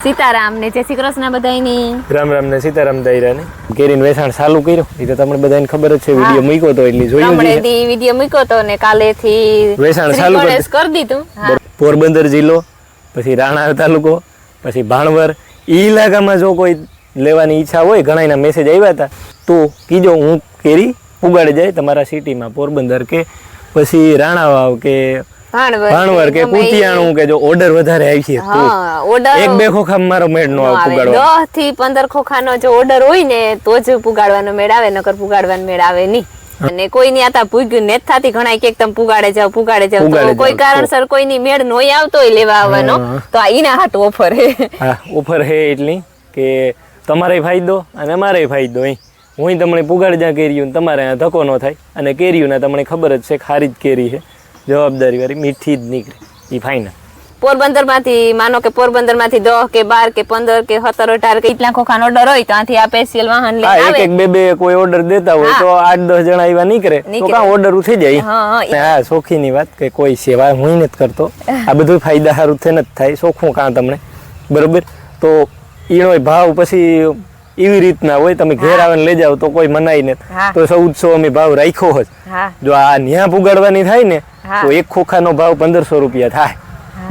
સીતારામ ને જય શ્રી કૃષ્ણ બધાયની. રામ રામ ને સીતારામ દાયરાને કેરીન વેચાણ ચાલુ કર્યો એ તો તમને બધાને ખબર જ છે. વિડિયો મૂક્યો તો એટલે જોયું જ છે. વિડિયો મૂક્યો તો ને કાલેથી વેચાણ ચાલુ કરી દીધું. પોરબંદર જિલ્લો, પછી રાણા તાલુકો, પછી ભાણવર ઈ ઇલાકામાં જો કોઈ લેવાની ઈચ્છા હોય, ઘણાના મેસેજ આવ્યા હતા, તો કીજો હું કેરી ઉગાડી જાય તમારા સિટીમાં, પોરબંદર કે પછી રાણાવાવ કે ભાણવર કે કુતિયાણું કે જો ઓર્ડર વધારે આવી છે તો એક બે ખોખા મારો મેળ નો આવે પુગાડવા. 10 થી 15 ખોખાનો જો ઓર્ડર હોય ને તો જ પુગાડવાનો મેળ આવે, નકર પુગાડવાનો મેળ આવે નહીં. અને કોઈની આતા પૂગ્યું ને થાતી ઘણા કે તમે પુગાડે જાવ તો કોઈ કારણસર કોઈની મેળ નોય આવતો હોય લેવા આવવાનો, તો આ ઈના હાટ ઓફર હે. હા, ઓફર હે એટલી કે તમારે ફાયદો અને અમારે ફાયદો. હું તમને પુગાડી જા કેરીયું, તમારે ધક્કો ન થાય, અને કેરીયું ના તમને ખબર જ છે ખારી જ કેરી છે, જવાબદારી વાળી મીઠી જ નીકળે ઈ ફાઈનલ. પોરબંદર માંથી માનો કે પોરબંદર માંથી 10 કે 12 કે 15 કે 17 18 કે એટલા ખોખાનો ઓર્ડર હોય તો આથી આ સ્પેશિયલ વાહન લઈને આવે. એક બે કોઈ ઓર્ડર દેતા હોય તો 8-10 જણા એવા નીકળે તો કા ઓર્ડર ઉઠી જાય. હા, સોખીની વાત કે કોઈ સેવા હું નથી કરતો, આ બધું ફાયદા સારું થઈને જ થાય, સોખું કાં તમને બરોબર. તો ઈનો ભાવ પછી એવી રીતના હોય, તમે ઘેર આવીને લઈ જાવ તો કોઈ મનાઈ ને તો 1400 અમે ભાવ રાખ્યો હોત. જો આ ન્યા પુગાડવાની થાય ને તો એક ખોખાનો ભાવ 1500 રૂપિયા થાય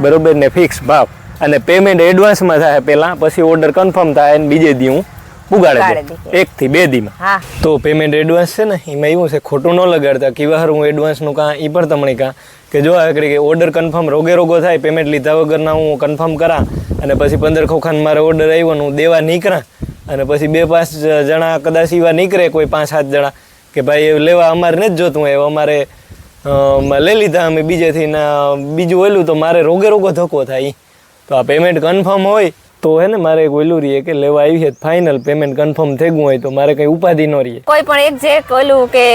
બરોબર ને, ફિક્સ ભાવ. અને પેમેન્ટ એડવાન્સમાં થાય પેલા, પછી ઓર્ડર કન્ફર્મ થાય અને બીજે દી હું પુગાડે દઉં 1 થી 2 દીમાં. તો પેમેન્ટ એડવાન્સ છે ને એમાં એવું છે, ખોટું ન લગાડતા કેવા હું એડવાન્સ નું કાં એ પણ તમને કાં કે જો આ કે ઓર્ડર કન્ફર્મ રોગે થાય, પેમેન્ટ લીધા વગરના હું કન્ફર્મ કરા અને પછી 15 ખોખાનો મારે ઓર્ડર આવ્યો ને હું દેવા નીકળા, અને પછી 2-5 જણા કદાચ એવા નીકળે, કોઈ 5-7 જણા કે ભાઈ લેવા અમારે નથી જોતું, એ અમારે લઈ લીધા અમે બીજેથી ના બીજું ઓલું, તો મારે રોગે ધક્કો થાય. તો આ પેમેન્ટ કન્ફર્મ હોય તો હે ને મારે એક ઓલું રહીએ કે લેવા આવી છે ફાઇનલ પેમેન્ટ કન્ફર્મ થઈ ગયું હોય તો મારે કઈ ઉપાધિ ન રહીએ. કોઈ પણ એક જે ઓલું કે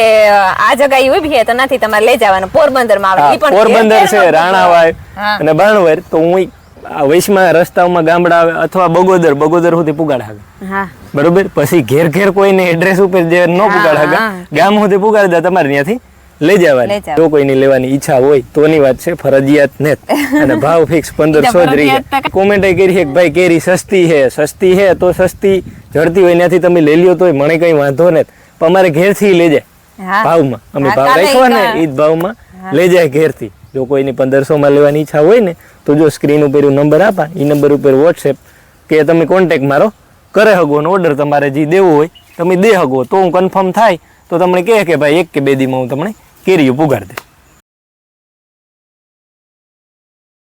આ જગ્યાએ ઉભી છે તો નથી તમારે લઈ જવાનું, પોરબંદર માં આવે. પોરબંદર છે, રાણાવાવ અને ભાણવર, તો હું વૈશમાં રસ્તાઓમાં ગામડા આવે અથવા બગોદર સુધી પુગાડ આવે બરોબર. પછી ઘેર કોઈને એડ્રેસ ઉપર જે ન પુગાડ આવે ગામ સુધી પુગાડી દે, તમારે ત્યાંથી લઈ જવાની. જો કોઈની લેવાની ઈચ્છા હોય તોની વાત છે, ફરજિયાત ને. અને ભાવ ફિક્સ 1500 જ રહી. કોમેન્ટ કરી કે ભાઈ કેરી સસ્તી હે તો સસ્તી જડતી હોય ત્યાંથી તમે લઈ લ્યો તોય મને કઈ વાંધો નથી, પણ અમારે ઘેરથી લઈ જાય ભાવમાં, અમે ભાવ રાખ્યો ને એ જ ભાવમાં લઈ જાય ઘેરથી. જો કોઈની 1500 માં લેવાની ઈચ્છા હોય ને તો જો સ્ક્રીન ઉપર નંબર આપા, એ નંબર ઉપર વોટ્સએપ કે તમે કોન્ટેક્ટ મારો કરે હગો, ને ઓર્ડર તમારે જે દેવો હોય તમે દે હગો, તો હું કન્ફર્મ થાય તો તમને કહે કે ભાઈ 1 કે 2 દીમાં હું તમને કેરીઓ પુગાડી દે.